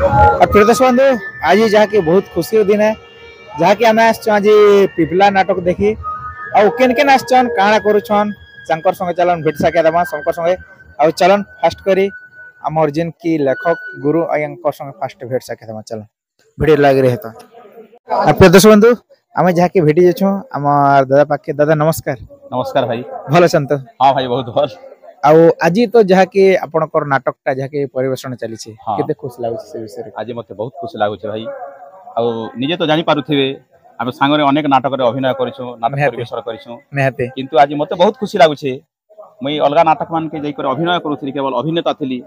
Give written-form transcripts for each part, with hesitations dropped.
प्रिय दर्शक बंधु आज जहाँकि बहुत खुशी दिन है जहाँकि आम आज पिपला नाटक देखी आन केन आसन काଣା करुछन संकर संगे चलन भेट साके दमा संकर संगे आ चलन फास्ट करी हमर जिन की लेखक गुरु आयंकर संगे फास्ट भेट साके दमा चलन वीडियो लाग रहे तो प्रिय दर्शक बंधु आम जहाँकि भेटी जाछो हमर दादा पाके दादा नमस्कार। नमस्कार भाई। भल अछन तो? हाँ भाई बहुत भल। आज तो जहाँकि आपनकर नाटकटा जहाँकि परिवेषण चली केते खुश लागु से विषय आज मते बहुत खुश लागु भाई। आ निजे तो जानि पारुथिबे आमे सांगरे अनेक नाटक रे अभिनय करिछु नाटक परिवेषण करिछु निहाते किंतु आज मते बहुत खुशी लागु छे मई अलगा नाटक मान के जई कर अभिनय करूथि केवल अभिनेता थिली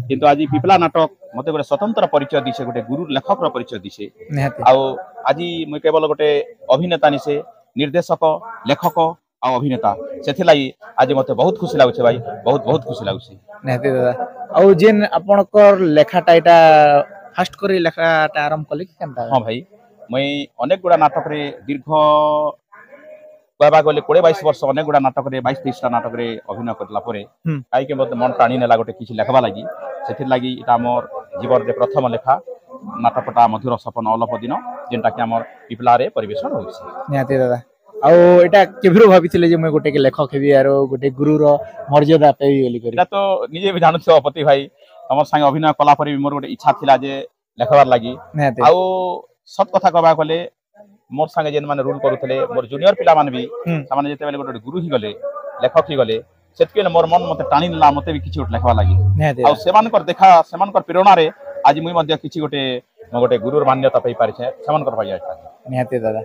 किंतु आज पिपला नाटक मते गोटे स्वतंत्र परिचय दिसे गोटे गुरु लेखक रो परिचय दिसे निहाते आ आज मई केवल गोटे अभिनेता निसे निर्देशक लेखक आ अभिनेता सेथिलाई आज मते बहुत खुशी लागु छे भाई बहुत बहुत खुशी लागु छे निहाते दादा। आ जेन आपनकर लेखाटा एटा फास्ट करी लेखाटा आरंभ कले कि केनता? हां भाई मई अनेक गुडा नाटक रे दीर्घ कहबा गले 20-22 वर्ष अनेक गुडा नाटक रे 22-23 टा नाटक रे अभिनय करला परे काई के मते मन टाणी नेला गोटे किछि लेखबा लागि सेथिर लागि इटा मोर जीवन रे प्रथम लेखा नाटकटा मधुर सपन अलप दिन जेनटा कि हमर पिपला रे परिवेषण होइछि निहाते दादा। आ एटा केभिरो भाबिथिले जे मैं गोटे के लेखक हेबी आरो गोटे गुरु रो मर्यादा पेई गेली करी? एटा तो निजे भी जानछ अपति भाई हमर संग अभिनय कला परे भी मोर गोटे इच्छा थिला जे लेखबार लागि आ सब कथा कहबा गले मोर संगे जेन माने रूल करूथले मोर जूनियर पिला मान भी सामान्य जेते बेले गोटे गुरु ही गले लेखक ही गले सेतके मोर मन मते टाणी नला मते भी किछि लेखबा लागि आ सेमानकर देखा सेमानकर प्रेरणा रे आज मुई मध्य किछि गोटे गुरुर मान्यता पई पारि छे सेमानकर भाई आछा निहाते दादा।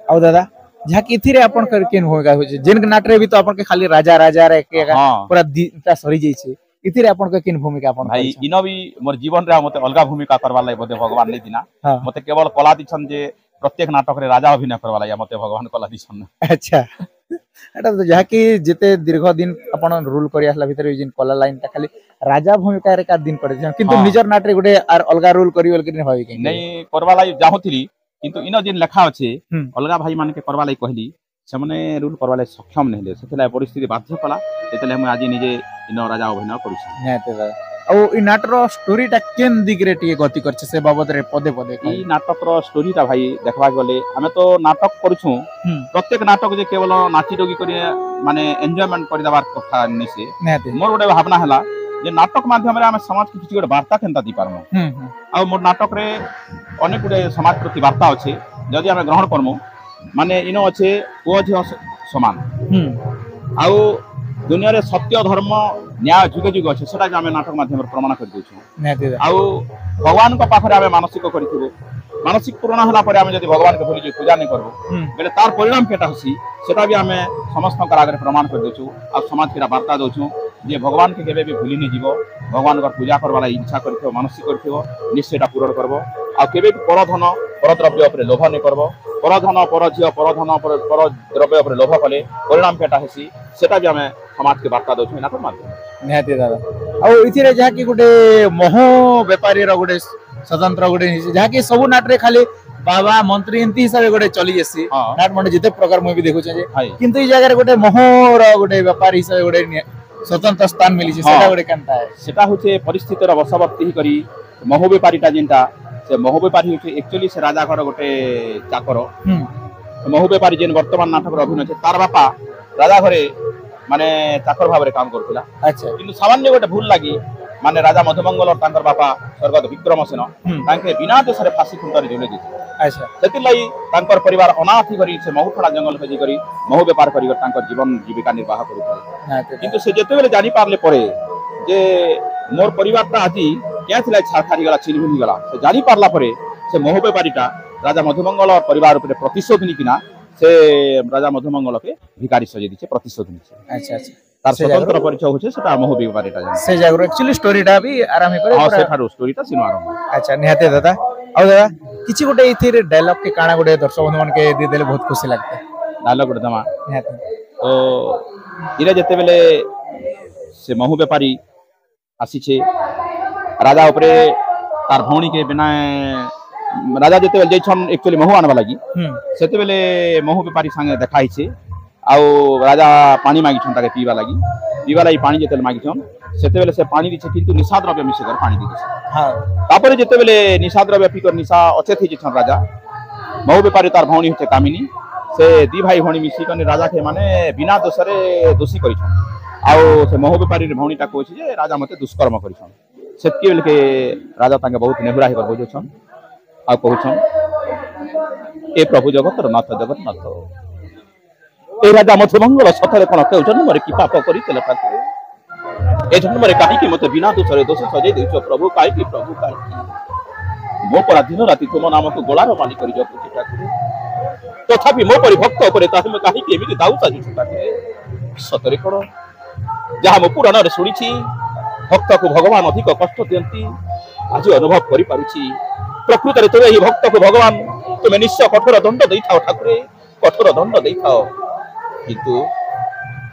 आ दादा जहा कि इथिरे आपन कर केन होगा हो जे जेन नाटरे भी तो आपन के खाली राजा राजा रे के पूरा दिनटा सरी जाई छे इथिरे आपन के केन भूमिका आपन भाई इनो भी मोर जीवन रे मते अलगा भूमिका करबा लाई बोधे भगवान नै दिना मते केवल कला दिछन जे प्रत्येक नाटक रे राजा अभिनय करबा लाई मते भगवान कला दिछन। अच्छा एटा तो जहा कि जेते दीर्घ दिन अपन रूल करी आसला भीतर जिन कला लाइन ता खाली राजा भूमिका रे का दिन पड़े किंतु निजर नाटरे गुटे आर अलगा रूल करी बोल के भाबी के नै करबा लाई जाहुथिली किंतु इनो दिन लेखा अछि अलगा भाई मान के करबा लाई कहली सेमने रूल करबा लाई सक्षम नहिले सेतला परिस्थिति बाध्य कला सेतले हम आज निजे इनो राजा अभिनय करूछी निहाते दादा। औ इ नाटक रो स्टोरीटा केन दिगरे टिके गति करछ से बाबत रे पदे पदे इ नाटक रो स्टोरीटा भाई देखबा गले हमें तो नाटक करूछु प्रत्येक नाटक जे केवल नाची डोगी करी माने एन्जॉयमेंट करि दबार कथा निसे मोर गोटे भावना हला जे नाटक माध्यम रे हम समाज के किछि गोटे वार्ता केनता दी पारमु आ मोर नाटक रे अनेक गुटे समाज प्रति वार्ता अछि जदि हम ग्रहण करमु माने इनो अछि को झियो समान आ दुनिया रे सत्य धर्म न्याय जुगे जुगे अछि सेटा हम नाटक माध्यम रे प्रमाण कर देछु आ भगवान को पाखरे हम मानसिक करिथिबो मानसिक पूर्ण होला परे हम जदि भगवान के भूली जे पूजा नै करबो बेले तार परिणाम केटा होसी सेटा भी हम समस्त का आगे प्रमाण कर देछु आ समाज के वार्ता दोछु जे भगवान के केबे भी भूली नै जीवो भगवान का पूजा करबा लाई इच्छा करथिबो मानसिक करथिबो निश्चयटा पूर्ण करबो आ केबे भी पर धन पर द्रव्य ऊपर लोभ नै करबो पर धन पर झियो पर धन पर द्रव्य ऊपर लोभ कले परिणाम केटा हेसी सेटा भी हम समाज के वार्ता दोछु नाटक माध्यम निहाते दादा। आ इथिरे जहा कि गुटे मोह व्यापारी रो गुटे स्वतंत्र गुटे जहा कि सब नाटरे खाली बाबा मंत्री एंती हिसाब गुटे चली जेसी नाट मंडे जिते प्रकार मुई भी देखु छे किंतु इ जगह रे गुटे मोह रो गुटे व्यापारी हिसाब गुटे स्वतंत्र स्थान मिली छे सेटा गुटे केनता है सेटा होचे परिस्थिति रो वशवर्ती करी मोह व्यापारीटा जिनटा से मोह व्यापारी होचे एक्चुअली से राजा घर गुटे चाकर मोह व्यापारी जेन वर्तमान नाटक रो अभिनय छे तार बापा राजा घरे माने चाकर भाबरे काम करथिला। अच्छा किंतु सामान्य गोटे भूल लागी माने राजा मधुमंगल और तांकर बापा स्वर्गत विक्रमसेन तांके बिना देश रे फांसी खुंटा रे झुले दिथि। अच्छा सेति लई तांकर परिवार अनाथी करी से महुखड़ा जंगल भेजी करी महु व्यापार करी तांकर जीवन जीविका निर्वाह करूथि किंतु से जेते बेले जानि पारले परे जे मोर परिवारटा आजि क्या थिला छारखारी गला चिलमिली गला से जानि पारला परे से महु व्यापारीटा राजा मधुमंगल और परिवार ऊपर प्रतिशोध निकिना से राजा मधुमंगल के भिखारी सजे दिछे प्रतिशोध निछे। अच्छा अच्छा तार स्वतंत्र परिचय होछे सेटा मोह व्यापारीटा जान से जागरो एक्चुअली स्टोरीटा भी आराम करे हां से थारो स्टोरीटा सिनो आराम। अच्छा निहाते दादा। आ दादा किछि गोटे इथिरे डायलॉग के काना गोटे दर्शक बंधु मन के दे देले बहुत खुशी लागते डायलॉग गोटे दमा निहाते तो इरे जते बेले से मोह व्यापारी आसी छे राजा ऊपर तार भौणी के बिना राजा जते बेले जैछन एक्चुअली महु आनबा लागि सेते बेले महु व्यापारी संगे देखाई छे आउ राजा पानी मागिछन ताके पीवा लगी पानी जेते मागिछन सेते बेले से पानी दिछे किंतु निशा द्रव्य मिसेकर पानी दिछे। हां तापर जेते बेले निशा द्रव्य पीकर निशा अचेत ही छन राजा बहु व्यापारी तार भौणी होते कामिनी से दी भाई भौणी मिसी कने राजा के माने बिना दोषरे दोषी करिछन आउ से महु व्यापारी भौणीटा कहछि जे राजा मते दुष्कर्म करिछन सेतके बेले के राजा ताके बहुत नेहुरा ही बोझछन आ कहछन ए प्रभु जगतर नाथ जगन्नाथ ए राजा मते मंगल सतरे कोन के जन्म रे की पाप करी तेल ठाकुर ए जन्म रे काहे कि मते बिना दोषरे दोष सजे देछ प्रभु काहे कि प्रभु काहे मो पर दिन राति तुम नाम को गोलार माली करी जपुछि ठाकुर तथापि मो परि भक्त करे ताहे में काहे कि एमिति दाउ साजु ठाकुर सतरे कोन जहाँ मो पुराण रे सुनिछि भक्त को भगवान अधिक कष्ट दियंती आज अनुभव करि पारुछि प्रकृत रे तोरे ही भक्त को भगवान तुमे निश्चय कठोर दंड देइथाओ ठाकुर कठोर दंड देइथाओ किंतु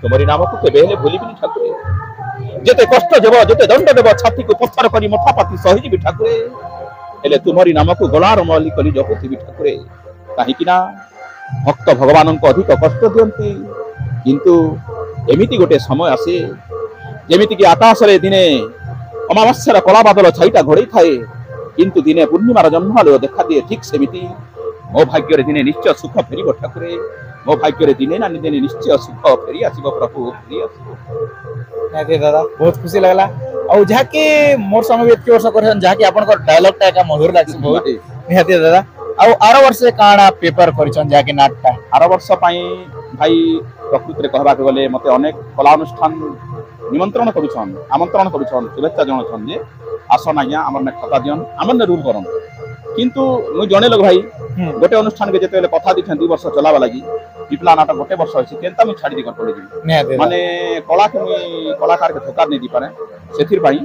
तुमरी नाम को केबे हेले भूलिबिनी ठाकुर जेते कष्ट देबो जेते दंड देबो छाती को पत्थर करी मोठा पाती सही भी ठाकुर हेले तुमरी नाम को गलार माली करी जपुथि ठाकुर काहे कि ना भक्त भगवान को अधिक कष्ट दियंती किंतु एमिति गोटे समय आसे जेमिति कि आकाश रे दिने अमावास्यार कला बादल छाईटा घोड़े थाए किंतु दिने पूर्णिमार जन्मालो देखा दिए ठीक सेमिति मो भाग्य रे दिने निश्चय सुख फेरिबो ठाकुर मो भाग्य रे दिने ना दिने निश्चय सुख फेरी आसीबो प्रभु फेरी आसीबो नाते दादा बहुत खुशी लागला और जहा कि मोर संग व्यक्ति वर्ष करन जहा कि आपन को डायलॉग टा का मधुर लागछ बहुत नाते दादा और आरो वर्ष काना पेपर करिछन जहा कि नाटटा आरो वर्ष पई भाई प्रकृति रे कहबा गले मते अनेक कला अनुष्ठान निमंत्रण करूछन आमंत्रण करूछन शुभेच्छा जणाछन जे आसन आज्ञा हमर खाता दियन हमर रूल करन किंतु मु जणे लोग भाई गोटे अनुष्ठान के जेते कथा दिछन 2 वर्ष चलावा लागि पिपला नाटक गोटे वर्ष होछि केनता मु छाडी दिकर पड़े जी माने कला के कलाकार के धोखा नै दी पारे सेथिर भाई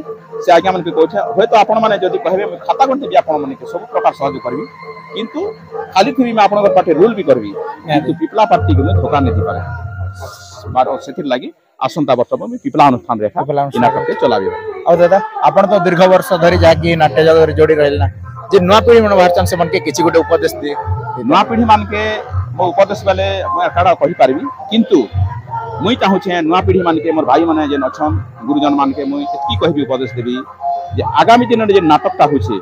से आज्ञा मन के कहछे होय तो आपण माने जदी कहबे मु खाता कोन देबी आपण माने के सब प्रकार सहयोग करबी किंतु खाली थी मैं आपण पार्टी रूल भी करबी किंतु पिपला पार्टी के धोखा नै दी पारे मारो सेथिर लागि आसंता वर्ष में पिपला अनुष्ठान रेखा नाटक के चलाबी और दादा आपण तो दीर्घ वर्ष धरि जाकी नाट्य जगत रे जोड़ी रहलना जे नवा पीढ़ी मन बाहर से मन के किछि गोटे उपदेश दे नवा पीढ़ी मान के मो उपदेश बेले मैं काडा कहि पारबी किंतु मुई चाहू छे नवा पीढ़ी मान के मोर भाई माने जे नछन गुरुजन मान के मुई एतकी कहबी उपदेश देबी जे आगामी दिन जे नाटकटा होछे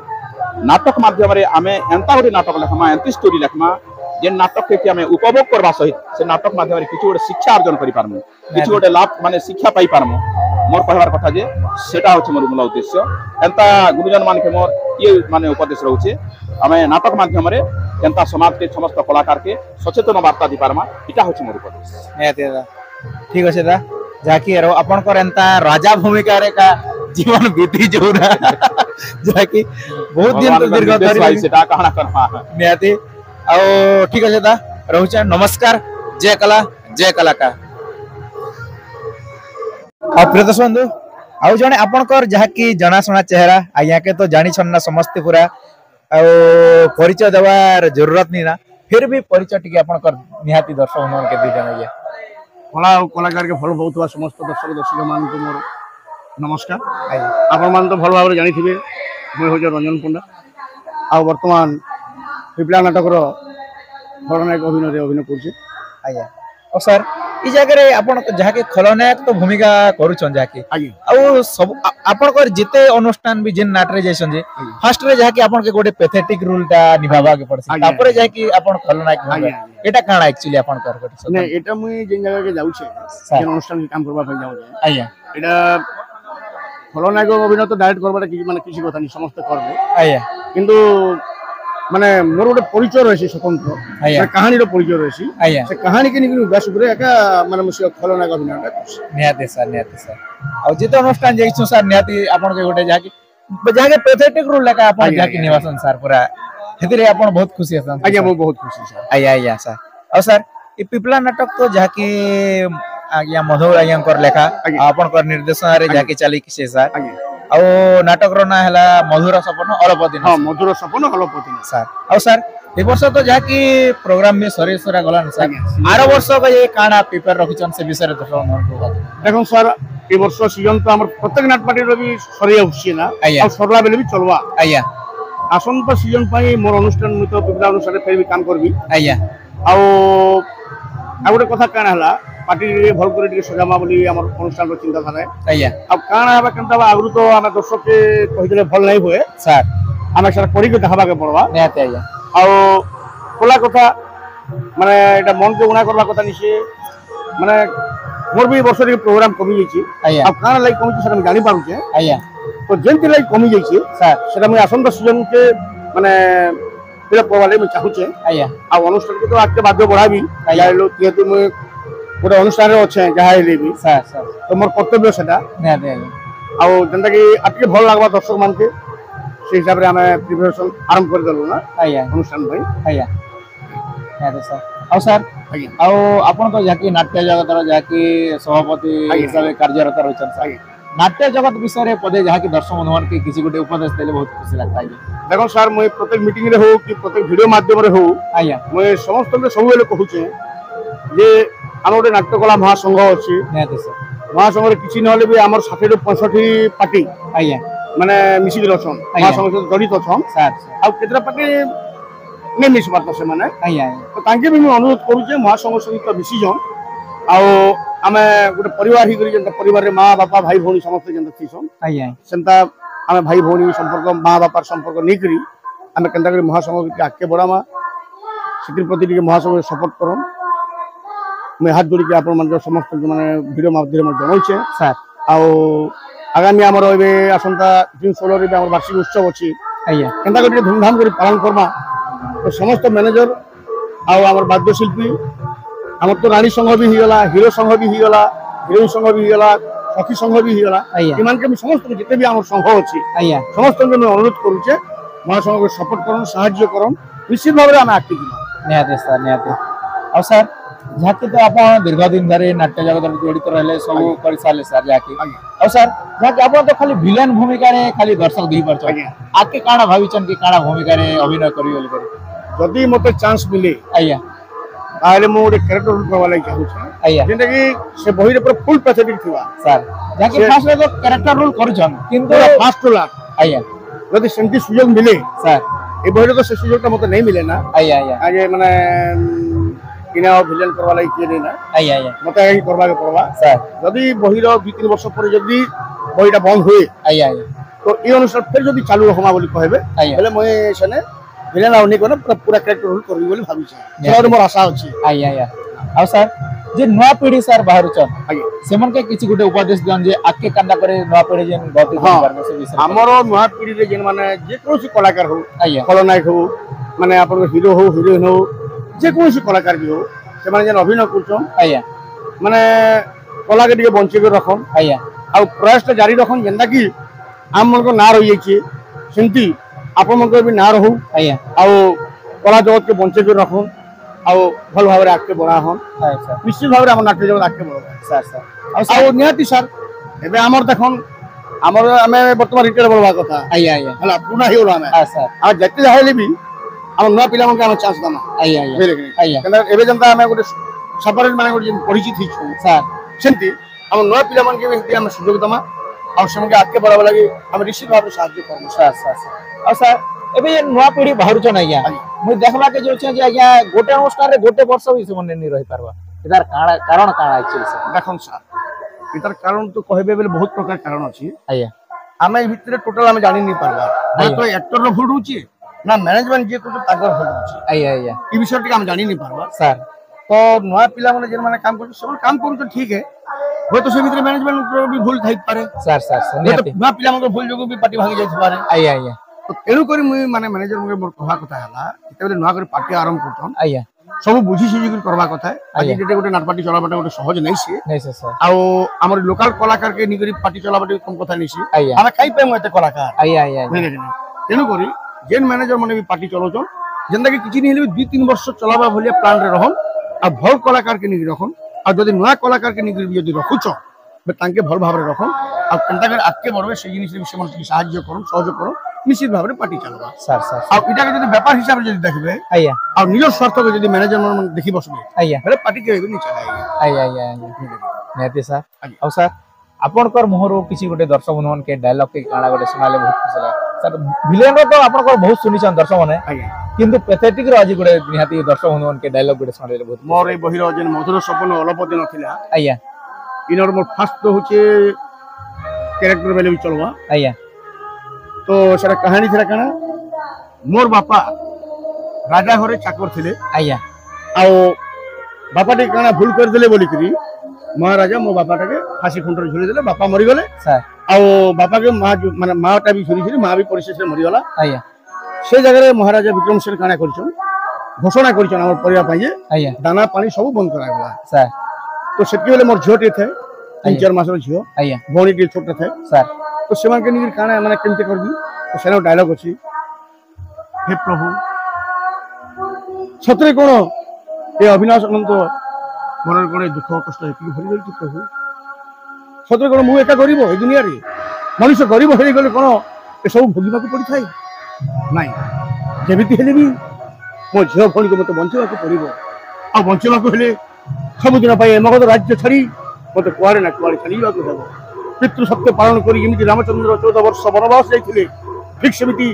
नाटक माध्यम रे आमे एंता गोटे नाटक लेखमा एंती स्टोरी लेखमा जे नाटक के हमें उपभोग करबा सहित से नाटक माध्यम रे किछु गोटे शिक्षा अर्जन करि पारमु किछु गोटे लाभ माने शिक्षा पाई पारमु मोर कहबार कथा जे सेटा होचे मोर मूल उद्देश्य एंता गुरुजन मान के मोर ये माने उपदेश रहउचे हमें नाटक माध्यम रे एंता समाज के समस्त कलाकार के सचेतन वार्ता दी पारमा इटा होचे मोर उपदेश नेते दा ठीक अछि दा जाकी रो अपन कर एंता राजा भूमिका रे का जीवन बीती जोरा जाकी बहुत दिन तो दीर्घ धरि सेटा कहना करबा नेते आ ठीक अछि दा रहउचे नमस्कार जय कला जय कलाकार आ प्रियदर्शन बंधु आउ जने आपनकर जहा कि जनाशुना चेहरा आया के तो जानी छन ना समस्त पूरा आ परिचय देवार जरूरत नहीं ना फिर भी परिचय टिके आपनकर निहाती दर्शक मन के दी जने कला और कलाकार के भल बहुत समस्त दर्शक दर्शक मान को मोर नमस्कार आपण मान तो भल भाव जानी थिबे मैं हो रंजन पंडा आ वर्तमान पिपला नाटक रो खलनायक अभिनय करछी आया और सर ई जगह रे आपण जहा के खलनायक तो भूमिका करूछन जहा के आ सब आपण कर जिते अनुष्ठान भी जिन नाटरे जैसन जे फर्स्ट रे जहा के आपण के गोटे पैथेटिक रोल टा निभाबा के पड़सी तापर जहा कि आपण खलनायक भूमिका एटा काना एक्चुअली आपण कर करछ नै एटा मुई जिन जगह के जाउ छे जिन अनुष्ठान के काम करबा पे जाउ छे आया एटा खलनायक अभिनय तो डायरेक्ट करबाटा कि माने किसी कथा नहीं समस्त करबे आया किंतु माने मोर गोटे परिचय रही स्वतंत्र माने कहानी रो परिचय रही से कहानी के निकलु बस ऊपर एका माने मुसे खलनायक अभिनय नियाते सर और जिते अनुष्ठान जइछु सर नियाती आपण के गोटे जाकी जाके पैथेटिक रोल लगा आपण जाकी निवासन सर पूरा हेतिरे आपण बहुत खुशी हसन आज्ञा वो बहुत खुशी सर आया सर और सर ई पिपला नाटक तो जाकी आज्ञा मधुर आज्ञा कर लेखा आपण कर निर्देशन रे जाकी चली किसे सर और नाटक रो ना हला मधुर सपन अलपदिन हां मधुर सपन अलपदिन सर और सर ए वर्ष तो जाकी प्रोग्राम में सरेसरा गलन सर आरो वर्ष का ये काना पेपर रखिचन से विषय तो देखो सर ए वर्ष सीजन तो हमर प्रत्येक नाट पार्टी रो भी सरिया उछि ना और सरला बेले भी चलवा आया आसन पर सीजन पई मोर अनुष्ठान में तो पिपला अनुसार फेर भी काम करबी आया आ गोटे कथा काना हला पार्टी भल कर सजामा बोली आम अनुष्ठान चिंताधारा आज्ञा अब काना हेबा केनता आगु तो आम दर्शक के कहिदेले भल नहीं हुए सर आम सेटा करी देखाबा के पड़वा निहाती आज्ञा आ कोला कथा माने एटा मन के उना करबा कथा निसे माने मोर भी वर्ष रे प्रोग्राम कमी जाईची आज्ञा अब काना लाइक कमी सेटा जानि पारु छे आज्ञा तो जेंति लाइक कमी जाईची सर सेटा मैं आसंता सीजन के माने फिर पवाले मैं चाहू छे आज्ञा आ अनुष्ठान के तो आके बाध्य बढ़ाबी आया लो जेतु मैं गोटे अनुष्ठान रे अच्छे जहा हेले भी सर सर तो मोर कर्तव्य सेटा निहाती आज्ञा आ जेंता कि आके भल लागबा दर्शक मान के से हिसाब रे हमें प्रिपरेशन आरंभ कर देलु ना आज्ञा अनुष्ठान भाई आज्ञा निहाती सर आउ सर आज्ञा आउ आपण तो जाकी नाट्य जगत रो जाकी सभापति हिसाब कार्यरत रहछन सर नाट्य जगत विषय रे पदे जाकी दर्शक बंधुमान के किसी गोटे उपदेश देले बहुत खुशी लगता है देखो सर मैं प्रत्येक मीटिंग रे हो कि प्रत्येक वीडियो माध्यम रे हो आज्ञा मैं समस्त के सब बेले कहूचे जे आम गोटे नाट्यकला महासंघ अछि निहाती सर महासंघ रे किछि नहले भी हमर 60 ରୁ 65 पार्टी आज्ञा माने मिसिक रछन महासंघ से जड़ित अछन सर आ केतरा पार्टी ने मिस बात से माने आज्ञा तो तांके भी मैं अनुरोध करूचे महासंघ सहित मिसी जन आ आमे गोटे परिवार ही करी जंता परिवार रे माँ बापा भाई भौणी समस्त जंता थिसन आज्ञा सेंता आमे भाई भौणी संपर्क माँ बापा संपर्क नहीं करी आमे केंता करी महासंघ के आके बढ़ामा सितिर प्रति के महासंघ सपोर्ट करम मैं हाथ जोड़ी के आपण मन समस्त माने वीडियो माध्यम में जणाउछे सर आ आगामी हमर एबे आसंता जून 16 रे हमर वार्षिक उत्सव अछि आज्ञा केंता करी धूमधाम करी पालन करबा तो समस्त मैनेजर आ हमर वाद्य शिल्पी हमर तो रानी संघ भी हिगला हीरो संघ भी हिगला हिरोइन संघ भी हिगला सखी संघ भी हिगला आज्ञा इमान के समस्त जिते भी हमर संघ अछि आज्ञा समस्त के मैं अनुरोध करूचे महासंघ को सपोर्ट करन सहाय्य करन निश्चित भाव हम एक्टिव निहाती सर निहाती और सर जाके तो आप दीर्घ दिन धरे नाट्य जगत जड़ित रहे सब कर सारे सर जाके और सर जाके आप तो खाली विलेन भूमिका रे खाली दर्शक दी परछ आके काना भाविचन कि काना भूमिका रे अभिनय करी बोली करी जदी मते चांस मिले आज्ञा आले मो गोटे कैरेक्टर रोल करवा लागि चाहू छी आज्ञा जेंटा कि से बही रे पूरा फुल पैथेटिक थिवा सर जाके फास्ट रे तो कैरेक्टर रोल करूछन किंतु फास्ट रोल आज्ञा जदी सेंटी सुयोग मिले सर ए बही रे तो से सुयोगटा मते नहीं मिले ना आज्ञा आज्ञा आगे माने किना विलेन करवा लागि के नहीं ना आज्ञा आज्ञा मते एही करबा के पड़वा सर जदी बही रो 2-3 वर्ष पर जदी बहीटा बंद हुए आज्ञा आज्ञा तो ए अनुसार फिर जदी चालू रखमा बोली कहबे आज्ञा बोले मैं सने विलेन आउनी कोन पूरा कैरेक्टर रोल करबी बोली भाबी छी जेकर मोर आशा अछि आज्ञा आज्ञा और सर जे नवा पीढ़ी सर बाहरुचन आगे सेमन के किछि गोटे उपदेश दियन जे आके कांदा करे नवा पीढ़ी जेन गति हाँ। करबे से विषय हमरो नवा पीढ़ी रे जेन माने जे कोनसी कलाकार हो आज्ञा खलनायक हो माने आपन हीरो हो हीरोइन हो जे कोनसी कलाकार भी हो से माने जेन अभिनय करछन आज्ञा माने कला के दिके बंचे के रखन आज्ञा आ प्रयास जारी रखन जेंदा कि आम मन को ना रही जाइए सेंती आपन मन को भी ना रहू आज्ञा आ कला जगत के बंचे के रखन आ भल भाव रे आके बढ़ा हन सर निश्चित भाव रे हम नाट्य जगत आके बढ़ा सर सर और आ सर निहाती सर एबे हमर देखन हमर हमें वर्तमान रिटायर बोलवा कथा आज्ञा आज्ञा हला पुना ही होला हमें हां सर आ जते जाहेले भी हम नवा पिला मन के हम चांस दमा आज्ञा आज्ञा बुझले कि आज्ञा केना एबे जनता हमें गोटे सेपरेट माने गोटे परिचित ही छु सर सेंती हम नवा पिला मन के भी हम सुयोग दमा और समय आगे बढ़ावा लगी हम निश्चित भाव साहाय्य करबो सर सर और सर एबे ये नवा पीढ़ी बाहरुचन आज्ञा मु देखबा के जो छै जे आज्ञा गोटे अनुष्ठान रे गोटे वर्ष भी से मन नहीं रहि परबा इधर कारण काଣା अछि सर देखन सर इतर कारण तो कहबे बेले बहुत प्रकार कारण अछि आज्ञा हमें भितरे टोटल हम जानि नहीं पारबा ना तो एक्टर रो भूल रुचि ना मैनेजमेंट जे को तागर भूल रुचि आज्ञा आज्ञा ई विषय टिक हम जानि नहीं पारबा सर तो नवा पिला माने जेन माने काम कर सब काम करू तो ठीक है हो तो से भितरे मैनेजमेंट भी भूल थाई पारे सर सर निहाती नवा पिला मन भूल जोगु भी पार्टी भागी जाई पारे आज्ञा आज्ञा तो तेणु करी मुई माने मैनेजर मुके मोर कहा कथा हला केते नवा करी पार्टी आरंभ करथन आज्ञा सब बुझी सुझी कर करबा कथा आज जेटे गोटे नाट पार्टी चला बाटे गोटे सहज नहीं से नहीं सर आ हमर लोकल कलाकार के निगरी पार्टी चला बाटे कम कथा नहीं से आज्ञा हमें काई पे एते कलाकार आज्ञा आज्ञा नहीं नहीं तेणु करी जेन मैनेजर माने भी पार्टी चलोचन जेंदा कि किछि नहीं हेले 2-3 वर्ष चलाबा भलिया प्लान रे रहन आ भल कलाकार के निगरी रखन आ जदी नया कलाकार के निगरी जदी रखुछ बे तांके भल भाव रे रखन आ केनता कर आके बढ़वे से जिनिस रे विषय मन सहाय्य करन सहयोग करन निश्चित भाव रे पार्टी चलबा सर सर आ इटा के जदी व्यापार हिसाब रे जदी देखबे आज्ञा आ निजर स्वार्थ के जदी मैनेजर मन देखि बसबे आज्ञा बे पार्टी के नहीं चलाएगी आज्ञा आज्ञा निहाती सर और सर आपनकर मुहरो किसी गोटे दर्शक बंधुमान के डायलॉग के काଣା गोटे सुनाले बहुत खुशी लागे सर विलेन रो तो आपनकर बहुत सुनिछन दर्शक माने किंतु पैथेटिक रो आज गुडे निहाती दर्शक बंधु के डायलॉग गुडे सुनले बहुत मोर ए बहिरो जेन मधुर सपन अलप दिन थिला आया इनर मोर फास्ट तो होचे कैरेक्टर बेले भी चलवा आया तो सेटा कहानी थिला कना मोर बापा राजा घरे चाकर थिले आया आओ बापा टे कना भूल कर देले बोली करी महाराजा मो बापा टाके फांसी खुंटर झुली देले बापा मरि गले सर आओ बापा के मां माने माटा भी झुली मां भी परिशेष मरि गला आया से जगह रे महाराजा विक्रम सेन काना करछन घोषणा करछन हमर परिवार पाइए आया दाना पानी सब बंद करा गला सर तो सेति बेले मोर झोटे थे 3-4 मास रो झियो आया भौणी के छोटा थे सर तो सेमान के निगिर काना माने केमते करबी तो सेनो डायलॉग अछि हे प्रभु सतरे कोन ए अविनाश अनंत मनर कोन दुख कष्ट एति भरि गई प्रभु सतरे कोन मु एका गरीब ए दुनिया रे मनुष्य गरीब हेइ गले कोन ए सब भोगिबा को पड़ी थाई नाही जेबिति हेले भी मो झियो भौणी को मते बंचवा को पड़िबो आ बंचवा को हेले सब दिन पाए मगध राज्य छड़ी मते कुआरे ना कुआरे छड़ीबा को हेबो पितृ सत्य पालन करी एमिति रामचंद्र 14 वर्ष वनवास जाइथिले ठीक सेमिति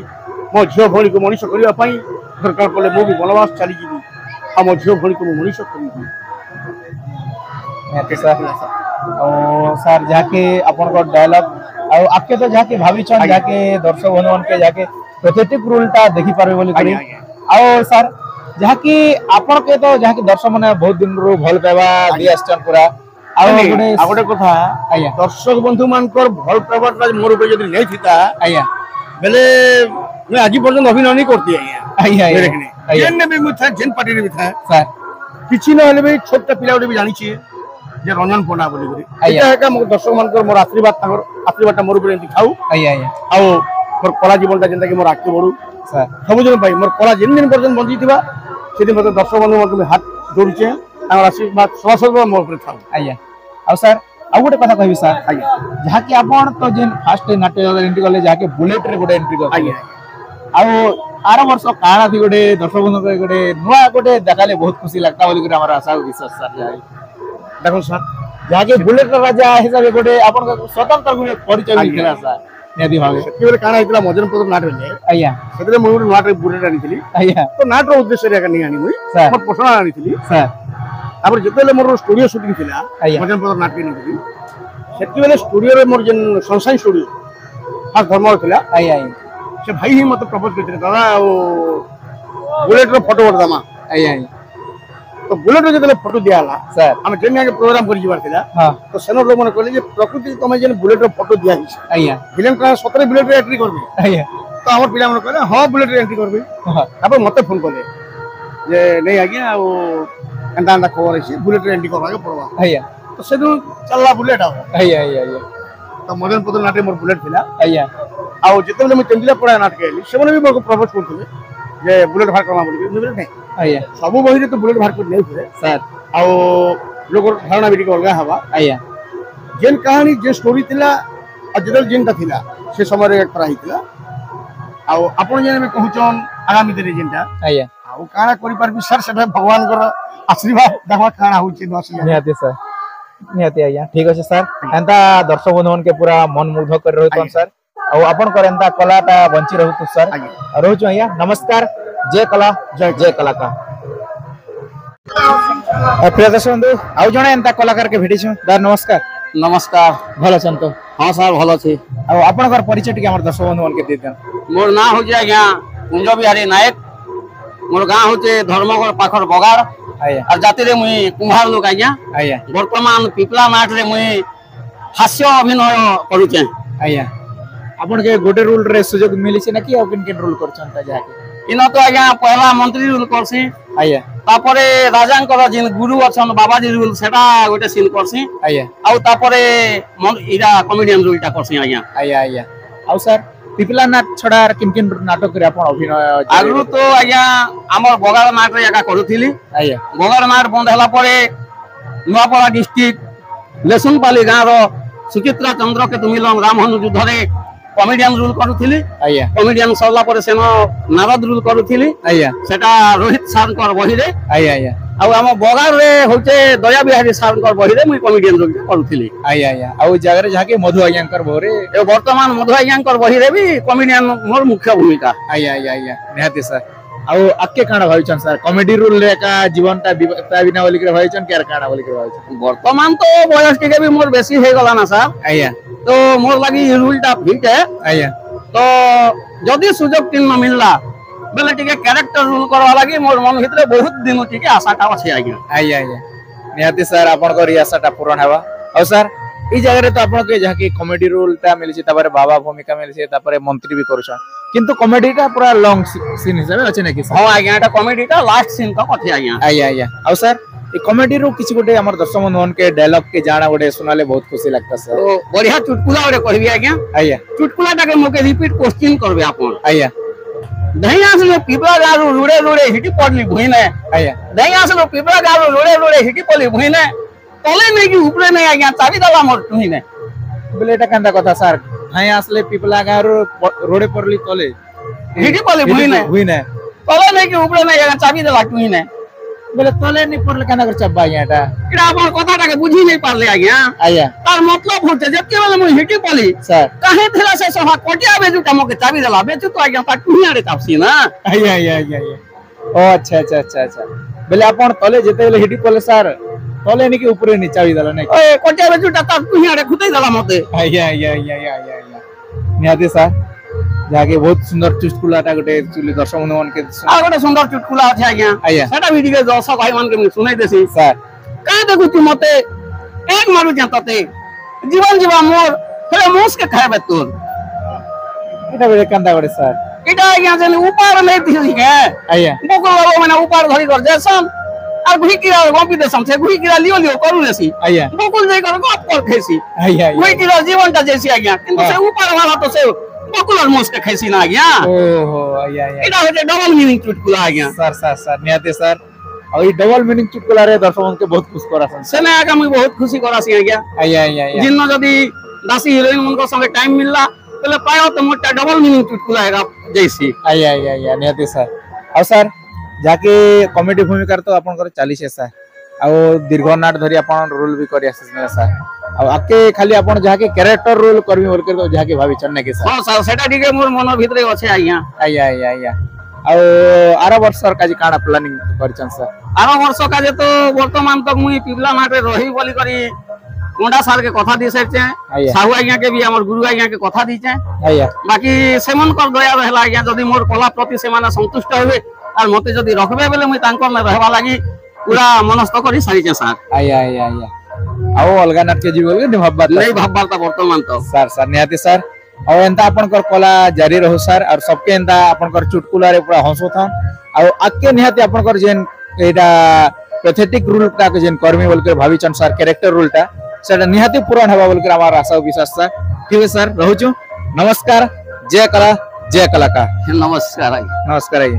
मो झियो भौणी को मनुष्य करिया पई दरकार पले मो भी वनवास चली जीवी आ मो झियो भौणी को मनुष्य करी निहाती सर और सर जाके अपन को डायलॉग और आपके तो जाके भाभी चन जाके दर्शक बंधु के जाके पैथेटिक रोलटा देखि पारबे बोली करी और सर जहाँकि आपण के तो जहाँकि दर्शक माने बहुत दिन रो भल पाइबा दि आस्टन पूरा आ गोटे कथा आया दर्शक बंधु मानकर भल पाइबाटा मोर ऊपर जदी नै थिता आया बेले मैं आज पर्यंत अभिनय नहीं करती आया आया जेन भी मुथा जेन पार्टी रे था सर किछि न हले भी छोटा पिला भी जानि छी जे रंजन पंडा बोली करी एटा का मोर दर्शक मानकर मोर आशीर्वाद मोर ऊपर एंती खाऊ आया आया आ मोर कला जीवनटा जेंता कि मोर आके बडू सर सब दिन भाई मोर कला जेन दिन पर्यंत बंजी थिबा से दिन मतलब दर्शक बंधु मानकर हाथ जोड़छे आ आशीर्वाद सवासद मोर ऊपर थाऊ आया और सर आ गोटे कथा कहबी सर आया जहाँ कि आपण तो जेन फास्ट नाट्य एंट्री करले जहाँ के बुलेट रे गोटे एंट्री कर आया आ आर वर्ष काना थी गोटे दर्शक बंधु के गोटे नुआ गोटे देखाले बहुत खुशी लगता बोली हमरा आशा विश्वास सर जाय देखो सर जहाँ के बुलेट राजा हिसाब गोटे आपण स्वतंत्र गोटे परिचय मिलला सर निहाती भावे केवल काना इतला मजन पदर नाट होले आया सेतरे मोर नाट रे बुलेट आनिथिली आया तो नाट रो उद्देश्य रे नहीं आनी मुई सर मोर पोषण आनिथिली सर तापर जेतेले मोर स्टूडियो शूटिंग थिला मजन पदर नाट के निथिली सेति बेले स्टूडियो रे मोर जेन सनशाइन स्टूडियो आ धर्म थिला आया आया से भाई ही मत प्रपोज करते दादा ओ बुलेट रो फोटो वर दमा आया आया तो बुलेट रो जेतेले फोटो दियाला सर हम जेन के प्रोग्राम करि जिवार थिला हां तो सेनो लोग मन कहले जे प्रकृति तमे जेन बुलेट रो फोटो दिया हिस आया फिल्म का 17 बुलेट रे एंट्री करबे आया तो हमर पिला मन कहले हां बुलेट रे एंट्री करबे हां तापर मते फोन करले जे नहीं आज्ञा ओ एंदा एंदा खबर है बुलेट रे एंट्री करबा के पड़वा आया तो सेदु चलला बुलेट आ आया आया आया तो मदन पदर नाटे मोर बुलेट थिला आया आ जेतेले मैं चंदिला पड़ा नाटक आइली सेमने भी मोर प्रपोज करथिले जे बुलेट भार करमा बोली मुझे नहीं आया सब बही रे तो बुलेट भार कर नहीं थे सर आ लोग धारणा भी अलग हवा आया जेन कहानी जे स्टोरी थिला आ जेतल जेनटा थिला से समय रे करा हितला आ आपण जेन में कहउचन आगामी दिन जेनटा आया आ काना करि पार सर सेटा भगवान कर आशीर्वाद देखा काना होची नसी निहाती सर निहाती आया ठीक अछि सर एंता दर्शक बंधुन के पूरा मन मुग्ध कर रहतन सर और अपन कर एंता कलाटा बंची रहतु सर रहउछु आया नमस्कार जय कला जय कलाकार प्रिय दर्शक बंधु आउ जणे एंता कलाकार के भेटिछु दार नमस्कार नमस्कार भलो छन तो हाँ सर भल अच्छे और अपन कर परिचय टिके हमर दर्शक बंधुन के दे देन मोर ना हो आज्ञा कुंज बिहारी नायक मोर गाँ हूँ धर्मगढ़ पाखर बगाड़ आया और जाति रे मुई कुम्हार लोक आज्ञा आया वर्तमान पिपला नाट रे मुई हास्य अभिनय करूचे आया अपन के गोटे रोल रे सुयोग मिली छै ना कि अपन के रोल करछन त जाके इन तो आज्ञा पहला मंत्री रोल करसी आया तापरे राजांकर जिन गुरु अछन बाबाजी रोल सेटा गोटे सीन करसी आया आउ तापरे इरा कॉमेडियन रोलटा करसी आज्ञा आया आया आउ सर पिपला नाट छडा किन किन नाटक रे अपन अभिनय आगु तो आज्ञा हमर बगाड़ नाट रे आका करूथिली आया बगाड़ नाट बंद हला परे नुआपड़ा डिस्ट्रिक्ट लेसुनपाली गाँ रो सुचित्रा चंद्र के तुमिलम रामहनु युद्ध रे कॉमेडियन रोल करूथिली आया कॉमेडियन सरला परे सेनो नारद रोल करूथिली आया सेटा रोहित सारकर बही रे आया आया आ हम बगाड़ रे होचे दया बिहारी सारकर बही रे मुई कॉमेडियन रोल करूथिली आया आया आउ जगह रे जाके मधु आज्ञाकर भोरे ए वर्तमान मधु आज्ञाकर बही रे भी कॉमेडियन मोर मुख्य भूमिका आया आया आया निहाती सर ଆଉ ଆକେ କାଣା ଭାବିଛନ୍ ସାର୍ କମେଡି ରୋଲ ରେ ଏକା ଜୀବନଟା ବିନା ବୋଲି କରି ଭାବିଛନ୍ କେର କାଣା ବୋଲି କରି ଭାବିଛନ୍ ବର୍ତ୍ତମାନ ତ ବୟସ ଟିକେ ବି ମୋର ବେଶୀ ହେଇଗଲା ନା ସାର୍ ଆଜ୍ଞା ତ ମୋର ଲାଗି ରୋଲ ଟା ଫିଟ୍ है ଆଜ୍ଞା ତ ଯଦି ସୁଯୋଗ ଟି न मिलला बेले टिके कैरेक्टर रोल करवा लागि मोर मन भितरे बहुत दिन टिके आशाटा अछि आज्ञा ଆଜ୍ଞା ଆଜ୍ଞା ନିହାତି ସାର୍ ଆପଣଙ୍କର ଏ ଆଶାଟା ପୂରଣ ହେବା ଆଉ ସାର୍ এই জায়গায় তো আপনাকে যাকে কমেডি রোলটা মিলছে তারপরে বাবা ভূমিকা মিলছে তারপরে মন্ত্রী বি করছেন কিন্তু কমেডিটা পুরা লং সিন হিসাবে আছে নাকি স্যার हां आज्ञा এটা কমেডিটা লাস্ট সিন তক अछि आज्ञा আଜ୍ଞା আଜ୍ଞା ଆଉ স্যার এই কমেডি রো কিছু গোটে আমার দর্শক বন্ধুন के डायलॉग के जाना गोटे सुनाले बहुत खुशी लगता सर तो बढ़िया चुटकुला ओरे कहबी आज्ञा आज्ञा चुटकुलाटा के मोके रिपीट क्वेश्चन करबे आपन आज्ञा दही आसलो पिपरा गारू रुड़े रुड़े हिटी पड़ली भुइने आज्ञा दही आसलो पिपरा गारू रुड़े रुड़े हिटी पड़ली भुइने तले नहीं कि ऊपरे नहीं आज्ञा चाबी दला मोर तुहिने बोले এটা কান্দা কথা স্যার ভাই আসলে পিপলা গার রোডে পড়লি তলে हिटी पड़ली भुइने হুইনা तले नहीं कि ऊपरे नहीं आज्ञा चाबी दला तुहिने बोले তলে নি পড়লে কান্দা করে চাপবা এটা এটা আপন কথাটা के बुझी नहीं पारले आज्ञा आज्ञा तार मतलब होते जबकि वाला मुई हिटी पली सर काहे थेला से सभा कोटिया बेजुटा मोके चाबी दला बेचु तो आज्ञा ता तुहिया रे तापसी ना आज्ञा आज्ञा आज्ञा ओ अच्छा अच्छा अच्छा अच्छा बोले आपण तले जेते बोले हिटी पड़ले स्যার तले নি কি উপরে নি চাবি দলা নাকি ओए कोटिया बेजुटा ता तुहिया रे खुदै दला मते आज्ञा आज्ञा आज्ञा आज्ञा आज्ञा निहाती स्যার जाके बहुत सुंदर चुटकुलाटा गोटे एक्चुअली दर्शक बंधुन के आ गोटे सुंदर चुटकुला अछि आज्ञा आज्ञा सेटा भी दिगे दर्शक भाई मान के सुनाई देसी स्যার का देखु तू मते एक मारू जातते जीवन जीवा मोर हेले मुस के खाबे तोर এটা বলে কান্দা করে স্যার इटा आज्ञा जने ऊपर नहीं दिसी के आज्ञा बको बाबा माने ऊपर धरी कर जेसन और घुई किरा गोपी देसन से घुई किरा लियो लियो करू लेसी आज्ञा बकुल जाई कर गप कर खेसी आज्ञा घुई किरा जीवनटा जैसी आज्ञा किंतु से ऊपर वाला तो से बकुल और मुस के खेसी ना आज्ञा ओहो आज्ञा आज्ञा इटा होते डबल मीनिंग चुटकुला आज्ञा सर सर सर निहाती सर और ये डबल मीनिंग चुटकुला रे दर्शक के बहुत खुश करा सन सेने आज्ञा मुई बहुत खुशी करासी आज्ञा आज्ञा आज्ञा आज्ञा जिन जदी दासी हिरोइन मन को संगे टाइम मिलला पहले पायो तो मोटा डबल मीनिंग चुटकुला है जैसी आज्ञा आज्ञा आज्ञा निहाती सर और सर जाके कॉमेडी भूमिका तो आपन कर 40 है सर और दीर्घ नाट धरी आपन रोल भी करी आसे सर और आके खाली आपन जाके कैरेक्टर रोल करबी बोल कर तो जाके भाभी चन्ने के सर हां सर सेटा ठीक है मोर मन भीतर अछि आज्ञा आज्ञा आज्ञा आज्ञा और आरो वर्ष सर काजी काना प्लानिंग करछन सर आरो वर्ष का जे तो वर्तमान तक मुई पिपला नाटे रही बोली करी कोंडा साल के कथा दी सके आज्ञा साहू आज्ञा के भी हमर गुरु आज्ञा के कथा दी छे आज्ञा बाकी सेमन कर दया रहला आज्ञा जदी मोर कला प्रति सेमाना संतुष्ट होबे और मते जदी रखबे बेले मुई तांकर न रहबा लागि पूरा मनस्थ करी सारी छे सर आज्ञा आज्ञा आज्ञा आओ अलगा नाट के जीवन के भाबबात नहीं भाबबाता वर्तमान तो सर सर निहाती सर और एंता अपन कर कला जारी रहू सर और सबके एंता अपन कर चुटकुला रे पूरा हंसो था और आके निहाती अपन कर जेन एटा पैथेटिक रोल का के जेन कर्मी बोल के भाभी चन सर कैरेक्टर रोलटा सेटा निहाती पूर्ण हवा बोल के हमार आशा विश्वास सर ठीक है सर रहू छु नमस्कार जय कला जय कलाकार नमस्कार नमस्कार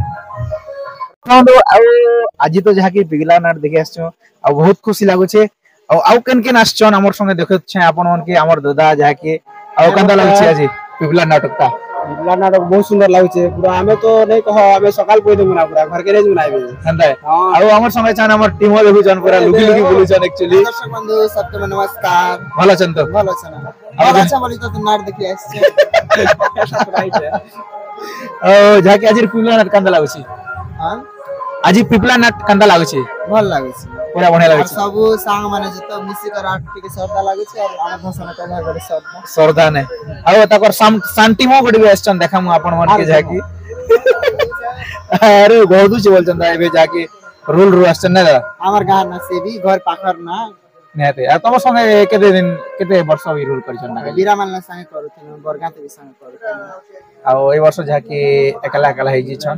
आज तो जहा कि पिगला नाट देखे आछो आ बहुत खुशी लागु छे आउ केन केन आछन हमर संगे देखत छे आपन मन के हमर दादा जहा कि आउ कंदा लागु छे आज पिगला नाटकता पिपला नाटक बहुत सुंदर लागु छे पूरा हमें तो नहीं कहो हमें सकाल कोई देबो ना पूरा घर के रेज बनाइबे हंदा आउ हमर संगे छन हमर टीम देखु छन पूरा लुकी लुकी बोलु छन एक्चुअली दर्शक बंधु सबके नमस्कार भलो छन तो भलो छन और अच्छा बोली तो नाट देखि आछे राइट है जहा कि आज पिपला नाट कंदा लागु छे हां आज पिपला नाट कंदा लागु छे भल लागु छे पूरा बढ़िया लागु छे सब सांग माने जतो मिसी कर आठ के सरदा लागु छे और आना भाषण कला गरे सरदा सरदा ने आउ तकर शांति मो गडी वेस्टर्न देखा मु आपन मन के जाकी अरे गोदू छी बोलचन एबे जाकी रोल वेस्टर्न ने हमर गां ना से भी घर पाखर ना नेते आ तम संगे केते दिन केते वर्ष भी रोल करछन ना बीरामल ना संगे करूथन बरगाते भी संगे करूथन आ ओई वर्ष जाकी एकला एकला हे जी छन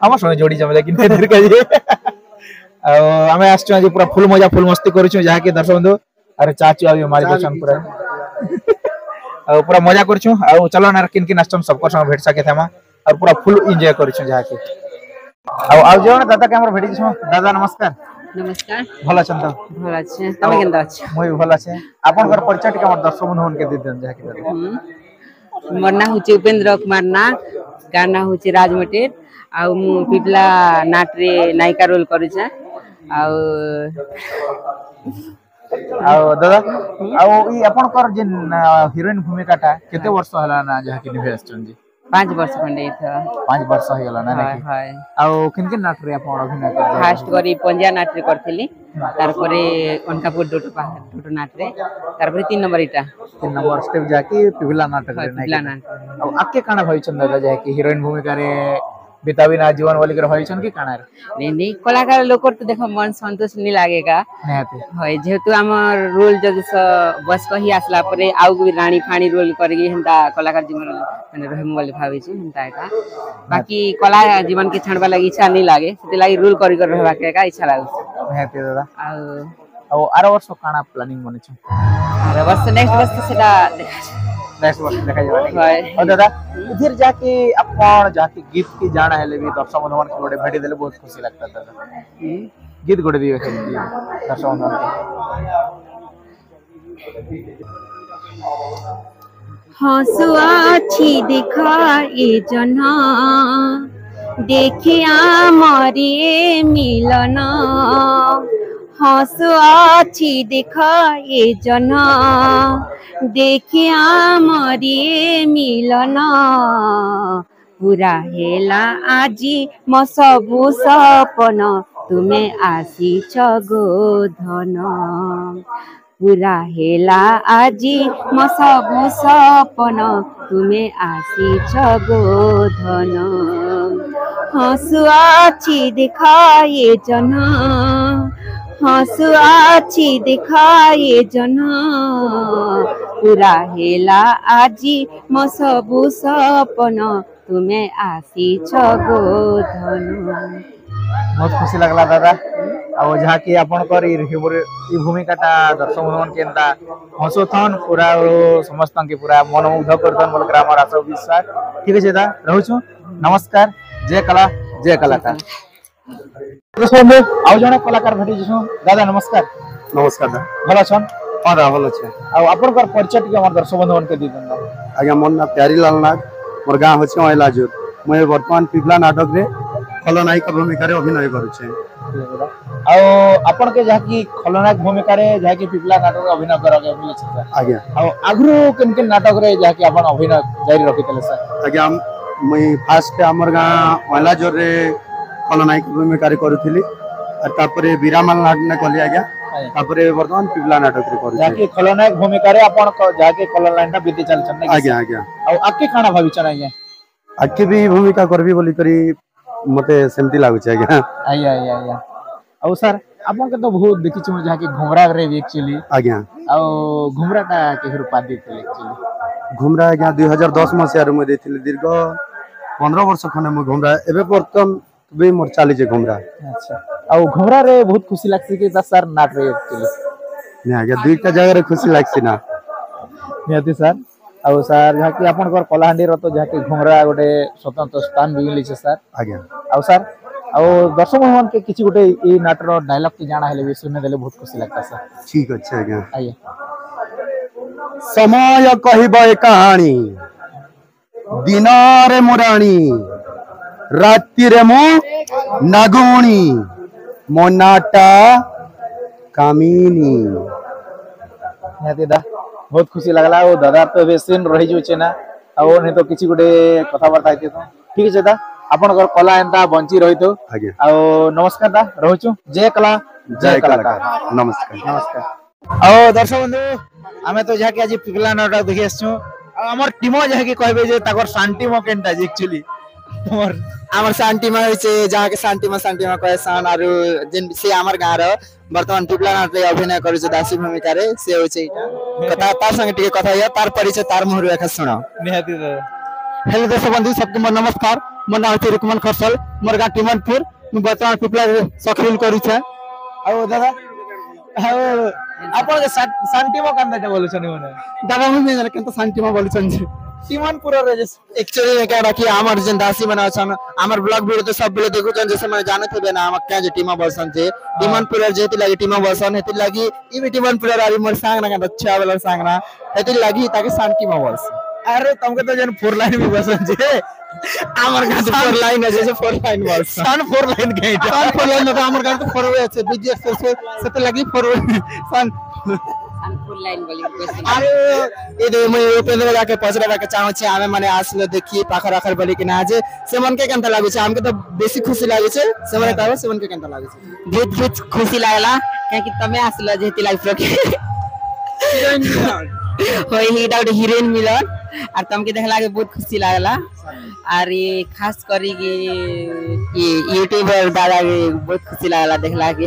हमर संगे जोड़ी जम लेकिन देर के जे आ हमें आछो आज पूरा फुल मजा फुल मस्ती करछु जाकी दर्शक बंधु अरे चाचू आबी मारी दछन पूरा आ पूरा मजा करछु आ चलो ना किन किन आछन सब संग भेट सके थमा और पूरा फुल एंजॉय करछु जाकी आ जोन दादा के हमर भेटी छ दादा नमस्कार नमस्कार भला छन तो भल अच्छे तमे केनता अच्छे মই भला छे आपन घर परिचय के हमर दर्शक बंधु के दे देन जाकी मोर ना होचे उपेंद्र कुमार नाग गाना होचे राजमटेर आ मु पिपला नाट रे नायिका रोल करू छे आ दादा ई अपन कर जे हीरोइन भूमिका ता केते वर्ष हला ना जहा कि निभे आछन जी 5 वर्ष खंडे इथो 5 वर्ष हो गला ना हाय नाकी हाय आउ किन किन नाटक रे आपण अभिनय कर फास्ट करी पंजा नाट रे करथिली तार परे अनकापुर डोटो नाट रे तार परे 3 नंबर इटा 3 नंबर स्टेप जाके पिबिला नाटक रे पिबिला नाकी नाट आउ आके काना भइछन दादा जाके हीरोइन भूमिका रे बितावी ना जीवन वाली कर भइछन की काना रे नहीं कलाकार लोक तो देखो मन संतोष नहीं लागेगा नेते होय जेहेतु हमर रोल जब बस कही आसला परे आउ भी रानी फाणी रोल करगी हंता कलाकार जीवन माने रहम बोली भाबी छी हंता का बाकी कला जीवन के छाड़बा लागि इच्छा नहीं लागे सेते लागि रोल करी कर रहबा के का इच्छा लागो नेते दादा आउ आउ आरो वर्ष काना प्लानिंग बने छ अरे वर्ष नेक्स्ट वर्ष सेटा नेक्स्ट वर्ष देखा जाबा होय और दादा इधर जाके अपन जाके गीत की जाना है भी दर्शक बंधुवन के गोटे भेटी देले बहुत खुशी लगता दादा गीत गोटे दिए दर्शक बंधुवन हसुआ छी देखा ए जना देखिया मरिए मिलन हसुआ छी देखा ए जना देखिया मरिए मिलन पूरा हेला आजी म सबु सपन तुमे आसीछ गोधन पूरा हेला आजी म सबु सपन तुमे आसीछ गोधन हसुआ छी देखाए जना हसुआ छी देखाए जना पूरा हेला आजी म सबु सपन तुमे आसीछ गोधन बहुत खुशी लगला दादा आ जहाँ की अपन कर ई भूमिकाटा दर्शक बंधुवन के एंता हसोथन पूरा समस्त के पूरा मनमुग्ध करथन बोल ग्रामर आशा विश्वास ठीक है दादा रहू छु नमस्कार जय कला जय कलाकार बंधु आउ जने कलाकार भेटी जछु दादा नमस्कार नमस्कार दा भला छन हां दा भलो छे आ अपन कर परिचय के हमर दर्शक बंधुवन के दी दन आज्ञा मोर ना प्यारीलाल नाग मोर गाँ होचे ओइलाजुर मैं वर्तमान पिपला नाटक रे खलनायक भूमिका रे अभिनय करू छे आ अपन के जहाँ की खलनायक भूमिका रे जहाँ की पिपला नाटक रे अभिनय करके मिले छ सर आज्ञा आ आगुरु किन किन नाटक रे जहाँ की अपन अभिनय जारी रखितले सर आज्ञा मैं फास्ट हमर गाँ ओइलाजुर रे खलनायक भूमिका रे करूथिली और तापरे बीरामाल नाटक कली आज्ञा तापरे वर्तमान पिपला नाटक रे करू जहाँ की खलनायक भूमिका रे अपन जहाँ की खलनायक बीती चल छन आज्ञा आज्ञा आ आके खाना भाबी छन आज्ञा आके भी भूमिका करबी बोली करी मते सेमती लागु छै आज्ञा आया आया आया औ सर अपन के तो बहुत देखि छु जहाँ की घुमरा रे एक्चुअली आज्ञा आ घुमराटा के रूपा देथिले एक्चुअली घुमरा आज्ञा 2010 मसिया रे म देथिले दीर्घ 15 वर्ष खने म घुमरा एबे प्रथम बे मोर चाली जे घुमरा अच्छा आ घुमरा रे बहुत खुशी लागसी कि सर नाट रे एक्चुअली ने आज्ञा दुईटा जगह रे खुशी लागसी ना नियति सर आ सर जहाँ की अपन कर कलाहांडी रो तो जहाँ की घुमरा गोटे स्वतंत्र स्थान भी मिली सर आज्ञा आ सर आ दर्शक भवन के किछि गोटे ई नाट रो डायलॉग की जाना हेले भी सुने देले बहुत खुशी लागता सर ठीक अछि आज्ञा आइए समय कहिबे कहानी दिन रे मुराणी राति रे मो नागुणी मो नाटा कामिनी नियति दा बहुत खुशी लगला ओ दादा तो बेसिन रही जो छे ना आ ओ नहीं तो किछि गोटे कथा बार्ता आइते तो ठीक है दा अपन घर कला एंता बंची रही तो आज्ञा आ नमस्कार दा रहू छु जय कला जय कलाकार नमस्कार नमस्कार आ दर्शक बंधु हमें तो जाके आज पिपला नाटक देखि आछू हमर टीमो जाके कहबे जे ताकर शांति मो केनटा एक्चुअली हमर आमर शांति में होइछे जहाँ के शांति में कहे सान आरु जिन से आमर गाँ रो वर्तमान पिपला नाट रे अभिनय करू दासी भूमिका रे से होइछे कथा तार संगे टिके कथा या तार परिचय तार मुहर एखा सुनो निहाती हेलो दर्शक बंधु सबके मोर नमस्कार मोर नाम छै रुकमन खरसल मोर गाँ टिमनपुर मैं वर्तमान पिपला रे सखील करू छै आ दादा अपन शांति मो कांदा बोलु छनी मने दादा मैं जाने केंत शांति में बोलू छन टीमनपुर रे एक्चुअली क्या रखी आमर जन दासी बना छन आमर ब्लॉग वीडियो तो सब बेले देखु छन जैसे मैं जाने थे ना आमर क्या जे टीमा बसन छे टीमनपुर जेति लागि टीमा बसन हेति लागि ई भी टीमनपुर आरी मोर सांग ना अच्छा वाला सांग ना हेति लागि ताके शांति में बस अरे तुमके तो जन 4 लाइन में बसन छे आमर गाँ तो 4 लाइन है जैसे 4 लाइन बस सन 4 लाइन के सन 4 लाइन तो आमर गाँ तो 4 वे है बीजेएस से लगी 4 सन फुल लाइन बोली क्वेश्चन अरे ये दे मैं उपेंद्र जाके पचरा के चाहू छे आमे माने आसले देखी पाखर आखर बोली कि ना जे से मन के केनता लागै छे हमके तो बेसी खुशी लागै छे से मन कहबो से मन के केनता लागै छे बहुत खुशी लागला कि तमे आसलो जेती लाइफ रो होई ही डाउट हीरोइन मिलन और तमके देखला के बहुत खुशी लागला और ये खास करी कि ये यूट्यूबर दादा के बहुत खुशी लागला देखला के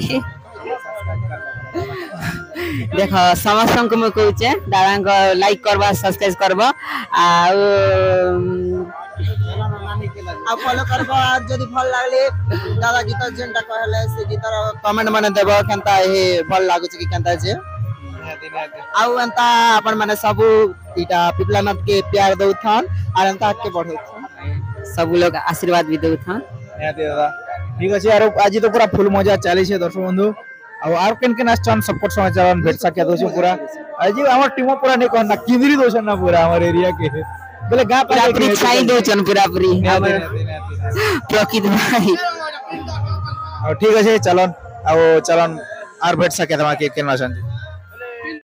देखो समस्त को मैं कहूचे दादा को लाइक करबा सब्सक्राइब करबा आ फॉलो करबा जदी भल लागले दादा गीत जेंटा कहले से गीत कमेंट माने देबो केनता हे भल लागु छै कि केनता जे आउ अंता अपन माने सब इटा पिपलानाथ के प्यार दउथन और अंता के बढ़ौथन सब लोग आशीर्वाद भी दउथन दादा ठीक अछि यार आज तो पूरा फुल मजा चली छे दर्शक बंधु और केन केन आछन सपोर्ट समाचार भेट सके दोछ पूरा आज हमर टीम पूरा नै कहना किबरी दोछ ना पूरा हमर एरिया के बोले गा पूरा पूरी छाई दोछन पूरा पूरी प्रकृति भाई और ठीक अछि चलन चलन और भेट सके तमा के केन आछन